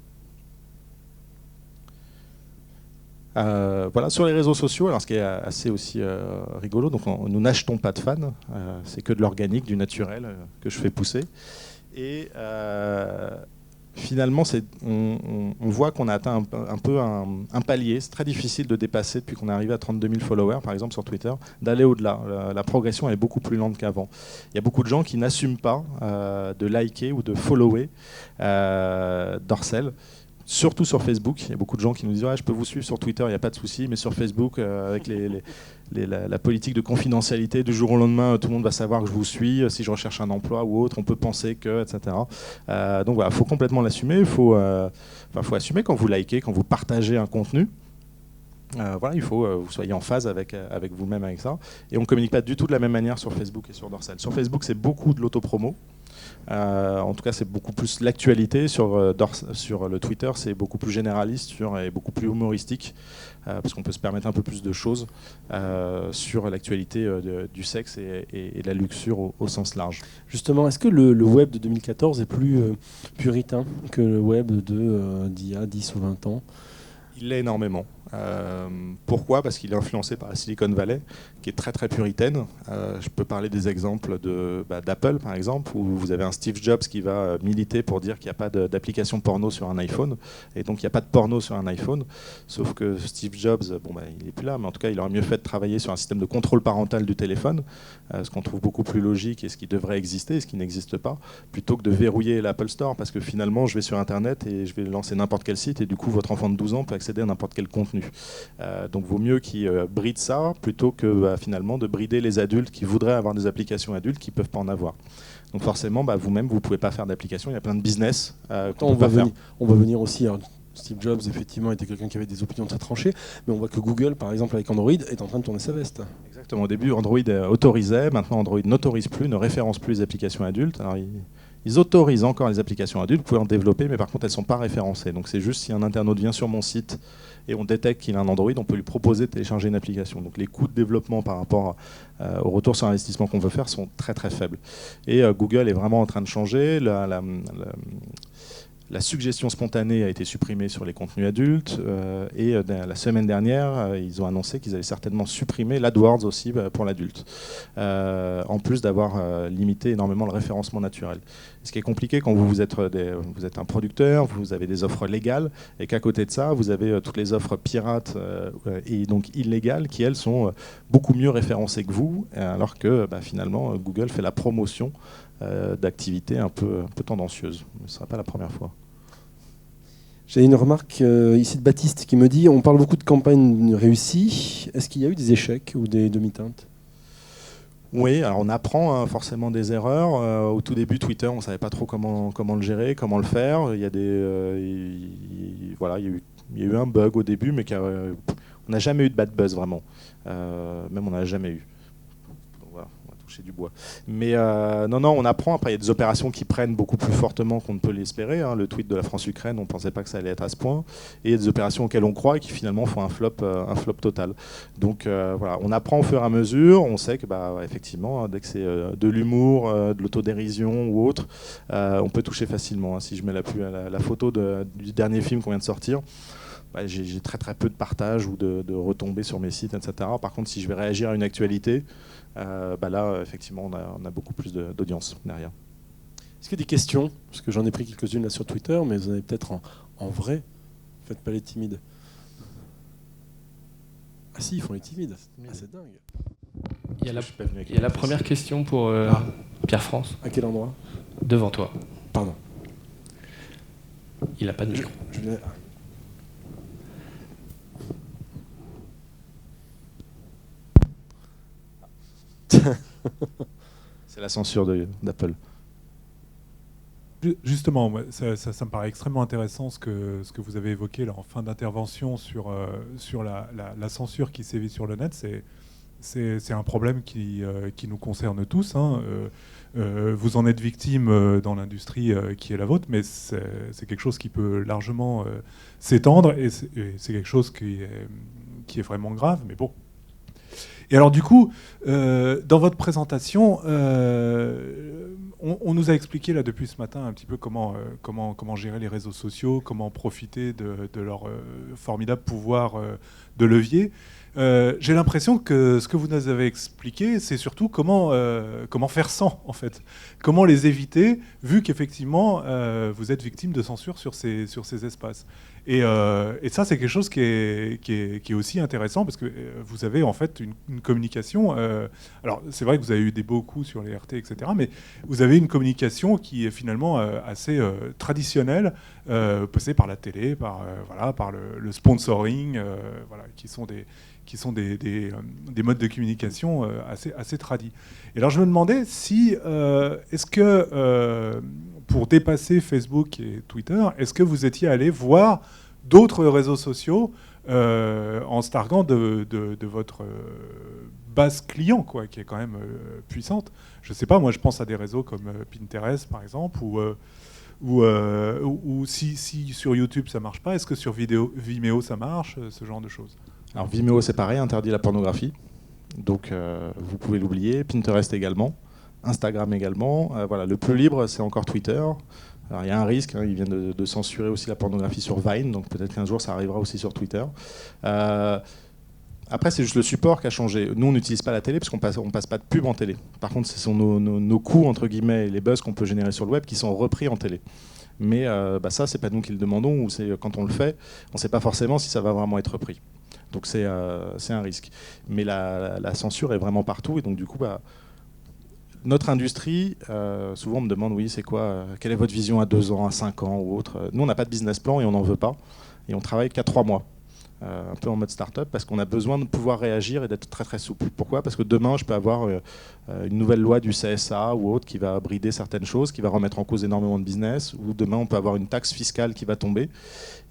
Sur les réseaux sociaux, alors ce qui est assez aussi rigolo, donc nous n'achetons pas de fans, c'est que de l'organique, du naturel que je fais pousser. Et finalement, on voit qu'on a atteint un peu un palier. C'est très difficile de dépasser, depuis qu'on est arrivé à 32 000 followers, par exemple, sur Twitter, d'aller au-delà. La progression est beaucoup plus lente qu'avant. Il y a beaucoup de gens qui n'assument pas de liker ou de follower Dorsel. Surtout sur Facebook, il y a beaucoup de gens qui nous disent je peux vous suivre sur Twitter, il n'y a pas de souci, mais sur Facebook, avec la politique de confidentialité, du jour au lendemain, tout le monde va savoir que je vous suis, si je recherche un emploi ou autre, on peut penser que, etc. Donc voilà, il faut complètement l'assumer, il faut assumer quand vous likez, quand vous partagez un contenu. Il faut que vous soyez en phase avec vous-même avec ça. Et on ne communique pas du tout de la même manière sur Facebook et sur Dorsal. Sur Facebook, c'est beaucoup de l'autopromo. En tout cas, c'est beaucoup plus l'actualité. Sur le Twitter, c'est beaucoup plus généraliste et beaucoup plus humoristique, parce qu'on peut se permettre un peu plus de choses sur l'actualité du sexe et de la luxure au sens large. Justement, est-ce que le web de 2014 est plus puritain que le web d'il y a 10 ou 20 ans ? Il l'est énormément. Pourquoi ? Parce qu'il est influencé par la Silicon Valley, qui est très très puritaine. Je peux parler des exemples d'Apple, par exemple, où vous avez un Steve Jobs qui va militer pour dire qu'il n'y a pas d'application porno sur un iPhone, et donc il n'y a pas de porno sur un iPhone. Sauf que Steve Jobs, il n'est plus là, mais en tout cas, il aurait mieux fait de travailler sur un système de contrôle parental du téléphone, ce qu'on trouve beaucoup plus logique et ce qui devrait exister, et ce qui n'existe pas, plutôt que de verrouiller l'Apple Store, parce que finalement, je vais sur Internet et je vais lancer n'importe quel site, et du coup, votre enfant de 12 ans peut accéder à n'importe quel contenu. Donc vaut mieux qu'ils brident ça plutôt que finalement de brider les adultes qui voudraient avoir des applications adultes qui ne peuvent pas en avoir. Donc forcément, vous-même, vous ne pouvez pas faire d'application. Il y a plein de business qu'on peut pas faire. On va venir aussi. Alors, Steve Jobs, effectivement, était quelqu'un qui avait des opinions très tranchées, mais on voit que Google, par exemple, avec Android, est en train de tourner sa veste. Exactement. Au début, Android autorisait. Maintenant, Android n'autorise plus, ne référence plus les applications adultes. Alors, ils autorisent encore les applications adultes. Vous pouvez en développer, mais par contre, elles ne sont pas référencées. Donc c'est juste si un internaute vient sur mon site et on détecte qu'il a un Android, on peut lui proposer de télécharger une application. Donc les coûts de développement par rapport au retour sur investissement qu'on veut faire sont très très faibles. Et Google est vraiment en train de changer. La suggestion spontanée a été supprimée sur les contenus adultes et la semaine dernière, ils ont annoncé qu'ils allaient certainement supprimer l'AdWords aussi pour l'adulte, en plus d'avoir limité énormément le référencement naturel. Ce qui est compliqué quand vous êtes un producteur, vous avez des offres légales et qu'à côté de ça, vous avez toutes les offres pirates et donc illégales qui, elles, sont beaucoup mieux référencées que vous, alors que finalement, Google fait la promotion d'activités un peu tendancieuses. Ce ne sera pas la première fois. J'ai une remarque ici de Baptiste qui me dit on parle beaucoup de campagnes réussies. Est-ce qu'il y a eu des échecs ou des demi-teintes ? Oui, alors on apprend forcément des erreurs. Au tout début, Twitter, on ne savait pas trop comment le gérer, comment le faire. Il y a eu un bug au début, mais on n'a jamais eu de bad buzz vraiment. Même on n'a jamais eu. Du bois. Mais non, on apprend. Après, il y a des opérations qui prennent beaucoup plus fortement qu'on ne peut l'espérer. Le tweet de la France-Ukraine, on ne pensait pas que ça allait être à ce point. Et il y a des opérations auxquelles on croit et qui finalement font un flop total. Donc voilà, on apprend au fur et à mesure. On sait que effectivement, dès que c'est de l'humour, de l'autodérision ou autre, on peut toucher facilement. Si je mets la photo du dernier film qu'on vient de sortir, j'ai très très peu de partages ou de retombées sur mes sites, etc. Par contre, si je vais réagir à une actualité, là, effectivement, on a beaucoup plus d'audience derrière. Est-ce qu'il y a des questions ? Parce que j'en ai pris quelques-unes là sur Twitter, mais vous en avez peut-être en vrai. Faites pas les timides. Ah si, ils font les timides. Ah, c'est dingue. Il y a la première question pour Pierre-France. À quel endroit ? Devant toi. Pardon. Il n'a pas de micro. C'est la censure d'Apple. Justement, ça me paraît extrêmement intéressant ce que vous avez évoqué là, en fin d'intervention sur la censure qui sévit sur le net. C'est un problème qui nous concerne tous. Vous en êtes victime dans l'industrie qui est la vôtre, mais c'est quelque chose qui peut largement s'étendre et c'est quelque chose qui est vraiment grave. Mais bon. Et alors du coup, dans votre présentation, on nous a expliqué là depuis ce matin un petit peu comment gérer les réseaux sociaux, comment profiter de leur formidable pouvoir de levier. J'ai l'impression que ce que vous nous avez expliqué, c'est surtout comment faire sans, en fait. Comment les éviter, vu qu'effectivement, vous êtes victime de censure sur ces espaces. Et ça, c'est quelque chose qui est aussi intéressant, parce que vous avez en fait une communication... alors, c'est vrai que vous avez eu des beaux coups sur les RT, etc., mais vous avez une communication qui est finalement assez traditionnelle, passée par la télé, par le sponsoring, qui sont des modes de communication assez tradis. Et alors je me demandais si, est-ce que pour dépasser Facebook et Twitter, est-ce que vous étiez allé voir d'autres réseaux sociaux en se targuant de votre base client, quoi, qui est quand même puissante. Je sais pas, moi je pense à des réseaux comme Pinterest par exemple, ou si sur YouTube ça marche pas, est-ce que sur Vimeo ça marche, ce genre de choses? Alors Vimeo c'est pareil, interdit la pornographie, donc vous pouvez l'oublier. Pinterest également, Instagram également. Voilà, le plus libre c'est encore Twitter. Alors il y a un risque, ils viennent de censurer aussi la pornographie sur Vine, donc peut-être qu'un jour ça arrivera aussi sur Twitter. Après, c'est juste le support qui a changé. Nous, on n'utilise pas la télé parce qu'on passe pas de pub en télé. Par contre, ce sont nos coûts, entre guillemets, et les buzz qu'on peut générer sur le web qui sont repris en télé. Mais ça, c'est pas nous qui le demandons, ou c'est quand on le fait, on ne sait pas forcément si ça va vraiment être repris. Donc c'est un risque. Mais la censure est vraiment partout, et donc du coup, notre industrie, souvent on me demande, oui, c'est quoi, quelle est votre vision à 2 ans, à 5 ans ou autre. Nous, on n'a pas de business plan et on n'en veut pas. Et on travaille qu'à 3 mois. Un peu en mode start-up, parce qu'on a besoin de pouvoir réagir et d'être très très souple. Pourquoi ? Parce que demain, je peux avoir une nouvelle loi du CSA ou autre qui va brider certaines choses, qui va remettre en cause énormément de business, ou demain, on peut avoir une taxe fiscale qui va tomber.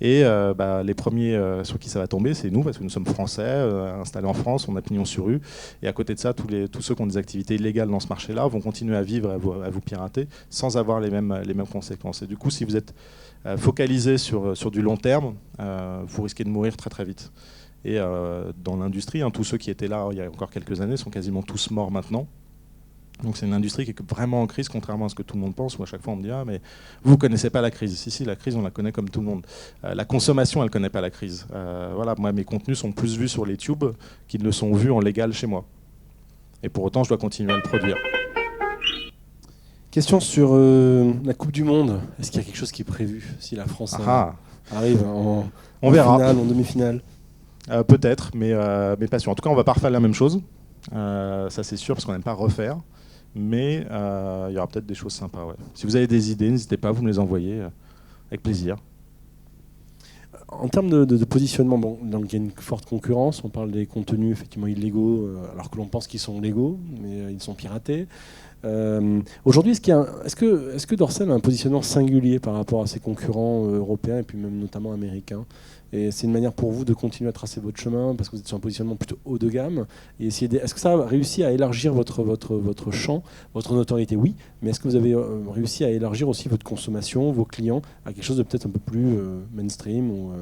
Et les premiers sur qui ça va tomber, c'est nous, parce que nous sommes français, installés en France, on a pignon sur rue. Et à côté de ça, tous ceux qui ont des activités illégales dans ce marché-là vont continuer à vivre, à vous pirater, sans avoir les mêmes conséquences. Et du coup, si vous êtes focalisé sur du long terme, vous risquez de mourir très très vite. Et dans l'industrie, tous ceux qui étaient là il y a encore quelques années sont quasiment tous morts maintenant. Donc c'est une industrie qui est vraiment en crise, contrairement à ce que tout le monde pense, où à chaque fois on me dit « Ah mais vous ne connaissez pas la crise ». Si, la crise on la connaît comme tout le monde. La consommation, elle ne connaît pas la crise. Voilà, moi mes contenus sont plus vus sur les tubes qu'ils ne sont vus en légal chez moi. Et pour autant, je dois continuer à le produire. Question sur la Coupe du Monde. Est-ce qu'il y a quelque chose qui est prévu si la France arrive en finale, en demi-finale? Peut-être, mais pas sûr. En tout cas, on ne va pas refaire la même chose. Ça, c'est sûr, parce qu'on n'aime pas refaire. Mais il y aura peut-être des choses sympas. Ouais. Si vous avez des idées, n'hésitez pas, vous me les envoyez avec plaisir. En termes de positionnement, donc il y a une forte concurrence. On parle des contenus effectivement illégaux, alors que l'on pense qu'ils sont légaux, mais ils sont piratés. Aujourd'hui, est-ce que Dorsel a un positionnement singulier par rapport à ses concurrents européens et puis même notamment américains? Et c'est une manière pour vous de continuer à tracer votre chemin parce que vous êtes sur un positionnement plutôt haut de gamme. Et est-ce que ça a réussi à élargir votre champ, votre notoriété? Oui, mais est-ce que vous avez réussi à élargir aussi votre consommation, vos clients, à quelque chose de peut-être un peu plus mainstream ou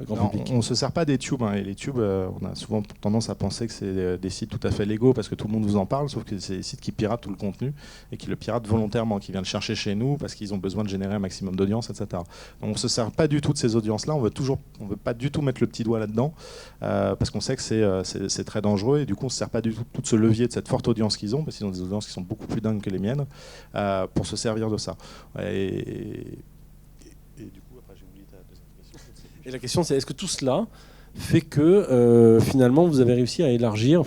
grand public? On ne se sert pas des tubes. Et les tubes, on a souvent tendance à penser que c'est des sites tout à fait légaux parce que tout le monde vous en parle, sauf que c'est des sites qui piratent tout le contenu et qui le piratent volontairement, qui viennent le chercher chez nous parce qu'ils ont besoin de générer un maximum d'audience, etc. Donc on ne se sert pas du tout de ces audiences-là. On veut pas du tout mettre le petit doigt là-dedans parce qu'on sait que c'est très dangereux et du coup on ne se sert pas du tout de ce levier, de cette forte audience qu'ils ont, parce qu'ils ont des audiences qui sont beaucoup plus dingues que les miennes, pour se servir de ça. Et du coup, après j'ai oublié ta deuxième question. Et la question c'est, est-ce que tout cela fait que finalement vous avez réussi à élargir,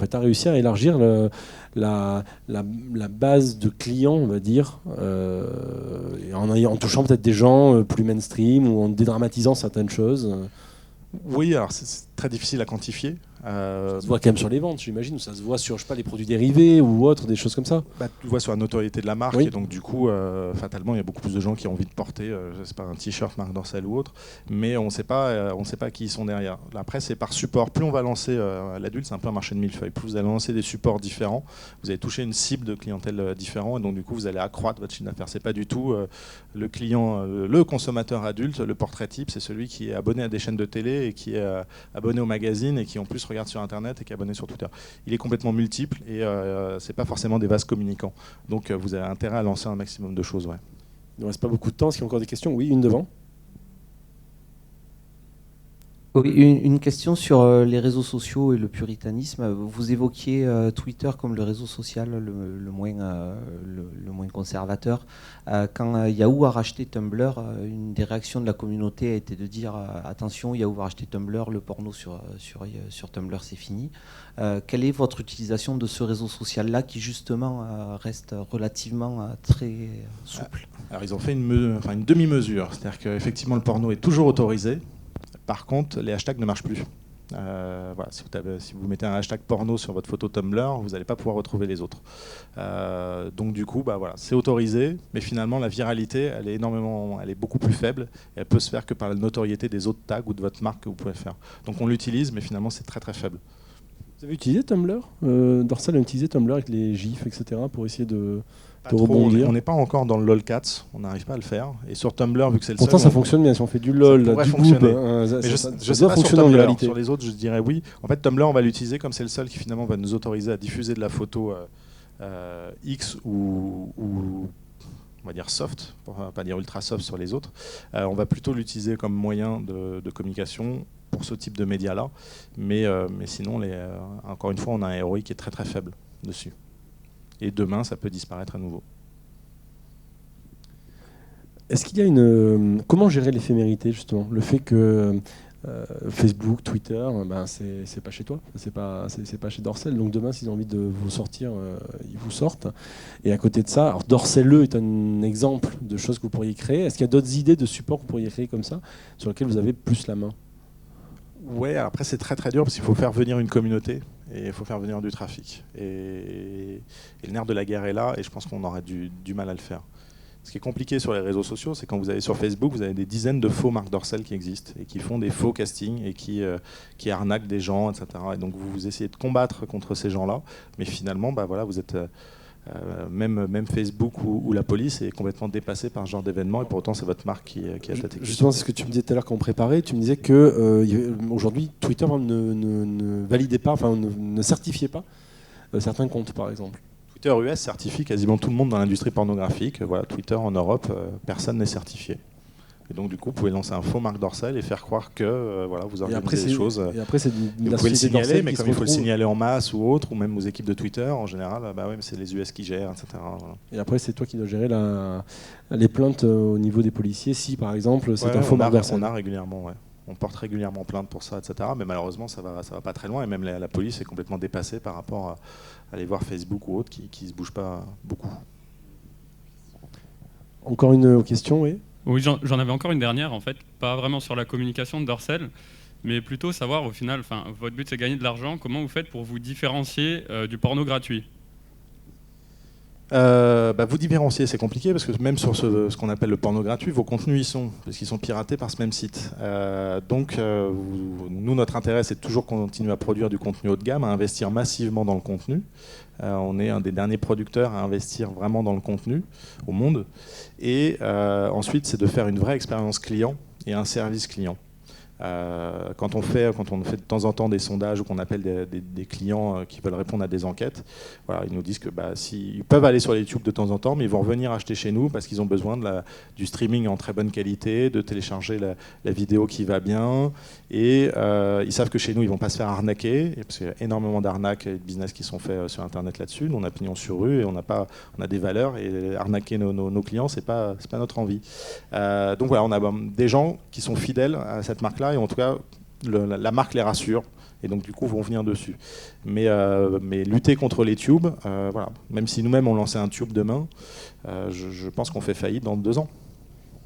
la base de clients, on va dire, en touchant peut-être des gens plus mainstream ou en dédramatisant certaines choses? Oui, alors c'est très difficile à quantifier. Ça se voit quand même sur les ventes, j'imagine, ou ça se voit sur, je sais pas, les produits dérivés ou autres, des choses comme ça. Tu le vois sur la notoriété de la marque, oui. Et donc du coup, fatalement, il y a beaucoup plus de gens qui ont envie de porter, je sais pas, un t-shirt Marc Dorcel ou autre, mais on sait pas qui ils sont derrière. Après, c'est par support. Plus on va lancer, l'adulte, c'est un peu un marché de millefeuille. Plus vous allez lancer des supports différents, vous allez toucher une cible de clientèle différente, et donc du coup, vous allez accroître votre chiffre d'affaires. C'est pas du tout le client, le consommateur adulte, le portrait type, c'est celui qui est abonné à des chaînes de télé et qui est abonné au magazine et qui en plus regarde sur Internet et qui est abonné sur Twitter. Il est complètement multiple et c'est pas forcément des vases communicants. Donc vous avez intérêt à lancer un maximum de choses. Ouais. Il ne reste pas beaucoup de temps. Est-ce qu'il y a encore des questions? Oui, une devant. Oui, une question sur les réseaux sociaux et le puritanisme. Vous évoquiez Twitter comme le réseau social le moins conservateur. Quand Yahoo a racheté Tumblr, une des réactions de la communauté a été de dire attention, Yahoo va racheter Tumblr, le porno sur Tumblr c'est fini. Quelle est votre utilisation de ce réseau social-là qui justement reste relativement très souple? Alors ils ont fait une demi-mesure, c'est-à-dire qu'effectivement le porno est toujours autorisé. Par contre, les hashtags ne marchent plus. Voilà, si vous mettez un hashtag porno sur votre photo Tumblr, vous n'allez pas pouvoir retrouver les autres. Donc du coup, voilà, c'est autorisé, mais finalement la viralité, elle est beaucoup plus faible. Et elle peut se faire que par la notoriété des autres tags ou de votre marque que vous pouvez faire. Donc on l'utilise, mais finalement c'est très très faible. Vous avez utilisé Tumblr Dorsal a utilisé Tumblr avec les gifs, etc. pour essayer de Trop, rebondir. on n'est pas encore dans le lolcats, on n'arrive pas à le faire. Et sur Tumblr, vu que c'est le Pourtant, seul, ça fonctionne bien. Si on fait du LOL, pourrait du fonctionner. boob, Mais je ça sais doit pas sur fonctionner en Tumblr. réalité. Sur les autres, je dirais oui. En fait, Tumblr, on va l'utiliser comme c'est le seul qui finalement va nous autoriser à diffuser de la photo X ou on va dire soft, pour pas dire ultra soft sur les autres. On va plutôt l'utiliser comme moyen de communication pour ce type de médias-là. Mais sinon, encore une fois, on a un ROI qui est très très faible dessus. Et demain, ça peut disparaître à nouveau. Est-ce qu'il y a une... Comment gérer l'éphémérité, justement? Le fait que Facebook, Twitter, c'est pas chez toi, c'est pas chez Dorsel. Donc demain, s'ils ont envie de vous sortir, ils vous sortent. Et à côté de ça, alors Dorsel-le est un exemple de choses que vous pourriez créer. Est-ce qu'il y a d'autres idées de supports que vous pourriez créer comme ça, sur lesquels vous avez plus la main? Ouais, après c'est très très dur parce qu'il faut faire venir une communauté et il faut faire venir du trafic. Et le nerf de la guerre est là et je pense qu'on aurait du mal à le faire. Ce qui est compliqué sur les réseaux sociaux, c'est quand vous allez sur Facebook, vous avez des dizaines de faux marques Dorsel qui existent et qui font des faux castings et qui arnaquent des gens, etc. Et donc vous essayez de combattre contre ces gens-là, mais finalement, voilà, vous êtes même Facebook ou la police est complètement dépassé par ce genre d'événement et pour autant c'est votre marque qui est attaquée. Justement, c'est ce que tu me disais tout à l'heure quand on préparait. Tu me disais que aujourd'hui, Twitter ne validait pas, enfin ne certifiait pas certains comptes, par exemple. Twitter US certifie quasiment tout le monde dans l'industrie pornographique. Voilà, Twitter en Europe, personne n'est certifié. Et donc du coup, vous pouvez lancer un faux marque Dorsel et faire croire que voilà, vous organisez des choses. Et après, c'est vous pouvez le signaler, mais comme il faut le signaler en masse ou autre, ou même aux équipes de Twitter, en général, c'est les US qui gèrent, etc. Voilà. Et après, c'est toi qui dois gérer les plaintes au niveau des policiers, si par exemple c'est un faux marque Dorsel. On a régulièrement, ouais. On porte régulièrement plainte pour ça, etc. Mais malheureusement, ça va pas très loin. Et même la police est complètement dépassée par rapport à aller voir Facebook ou autre qui se bouge pas beaucoup. Encore une question, oui. Oui, j'en avais encore une dernière, en fait, pas vraiment sur la communication de Dorsel, mais plutôt savoir au final, votre but c'est gagner de l'argent, comment vous faites pour vous différencier du porno gratuit? Vous différencier, c'est compliqué parce que même sur ce qu'on appelle le porno gratuit, vos contenus y sont, parce qu'ils sont piratés par ce même site. Nous, notre intérêt, c'est de toujours continuer à produire du contenu haut de gamme, à investir massivement dans le contenu. On est un des derniers producteurs à investir vraiment dans le contenu au monde. Et ensuite, c'est de faire une vraie expérience client et un service client. Quand on fait de temps en temps des sondages ou qu'on appelle des clients qui veulent répondre à des enquêtes, voilà, ils nous disent que ils peuvent aller sur YouTube de temps en temps, mais ils vont revenir acheter chez nous parce qu'ils ont besoin du streaming en très bonne qualité, de télécharger la vidéo qui va bien, et ils savent que chez nous ils vont pas se faire arnaquer, parce qu'il y a énormément d'arnaques et de business qui sont faits sur Internet là-dessus. Nous on a pignon sur rue et on a des valeurs, et arnaquer nos clients c'est pas notre envie. Donc voilà, on a des gens qui sont fidèles à cette marque-là. Et en tout cas, la marque les rassure, et donc du coup vont venir dessus. Mais lutter contre les tubes, voilà. Même si nous-mêmes on lançait un tube demain, je pense qu'on fait faillite dans 2 ans.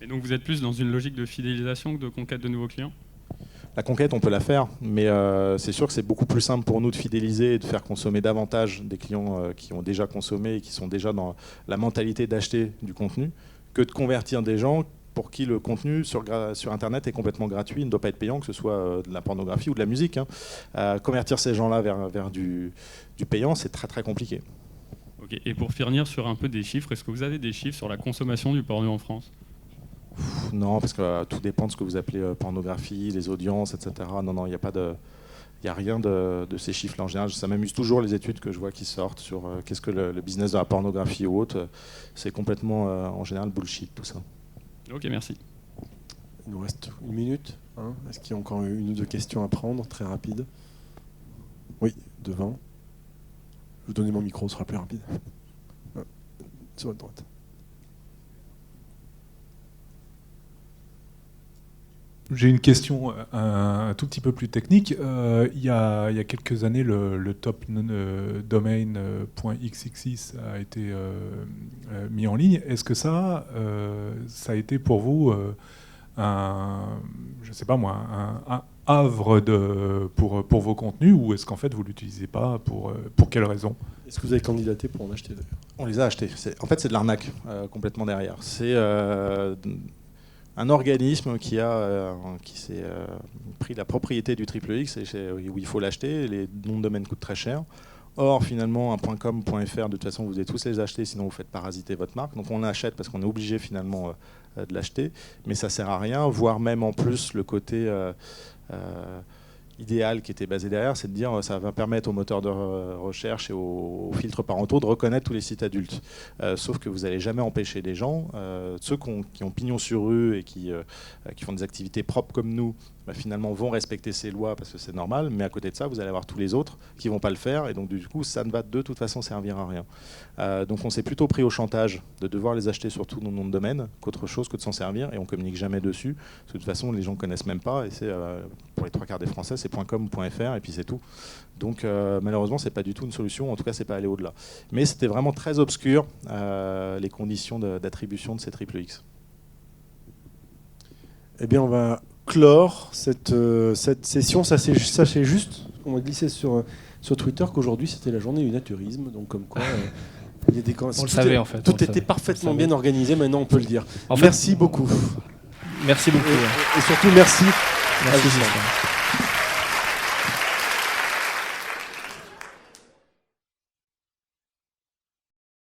Et donc vous êtes plus dans une logique de fidélisation que de conquête de nouveaux clients? La conquête, on peut la faire, mais c'est sûr que c'est beaucoup plus simple pour nous de fidéliser et de faire consommer davantage des clients qui ont déjà consommé et qui sont déjà dans la mentalité d'acheter du contenu, que de convertir des gens pour qui le contenu sur Internet est complètement gratuit, il ne doit pas être payant, que ce soit de la pornographie ou de la musique. Convertir ces gens-là vers du payant, c'est très très compliqué. Okay. Et pour finir sur un peu des chiffres, est-ce que vous avez des chiffres sur la consommation du porno en France? Non, parce que tout dépend de ce que vous appelez pornographie, les audiences, etc. Non, il n'y a pas de... Il n'y a rien de ces chiffres-là en général. Ça m'amuse toujours les études que je vois qui sortent sur qu'est-ce que le business de la pornographie ou autre. C'est complètement, en général, bullshit tout ça. Ok, merci. Il nous reste 1 minute. Est-ce qu'il y a encore 1 ou 2 questions à prendre, très rapides? Oui, devant. Je vais vous donner mon micro, ce sera plus rapide. Sur votre droite. J'ai une question un tout petit peu plus technique. Il y a quelques années, le top domain.xxx a été mis en ligne. Est-ce que ça a été pour vous je sais pas moi, havre pour vos contenus, ou est-ce qu'en fait vous l'utilisez pas pour quelles raisons? Est-ce que vous avez candidaté pour en acheter d'ailleurs? On les a achetés. En fait, c'est de l'arnaque complètement derrière. C'est un organisme qui s'est pris la propriété du triple X et où il faut l'acheter. Les noms de domaine coûtent très cher. Or, finalement, un .com, .fr, de toute façon, vous devez tous les acheter, sinon vous faites parasiter votre marque. Donc on l'achète parce qu'on est obligé finalement de l'acheter, mais ça sert à rien, voire même en plus le côté idéal qui était basé derrière, c'est de dire ça va permettre aux moteurs de recherche et aux filtres parentaux de reconnaître tous les sites adultes. Sauf que vous n'allez jamais empêcher les gens, ceux qui ont pignon sur rue et qui font des activités propres comme nous, finalement vont respecter ces lois parce que c'est normal, mais à côté de ça, vous allez avoir tous les autres qui ne vont pas le faire, et donc du coup, ça ne va de toute façon servir à rien. Donc on s'est plutôt pris au chantage de devoir les acheter sur tous nos noms de domaine qu'autre chose que de s'en servir, et on communique jamais dessus, parce que de toute façon, les gens ne connaissent même pas, et c'est pour les 3/4 des Français, c'est .com ou .fr, et puis c'est tout. Donc malheureusement, c'est pas du tout une solution, en tout cas, c'est pas aller au-delà. Mais c'était vraiment très obscur, les conditions d'attribution de ces triple X. Eh bien, on va clore cette session. Ça c'est juste, on va glisser sur Twitter qu'aujourd'hui c'était la journée du naturisme, donc comme quoi il y a des On le savait en fait. Tout était parfaitement bien organisé, maintenant on peut le dire. En fait, merci beaucoup. Merci beaucoup. Et surtout merci. Merci.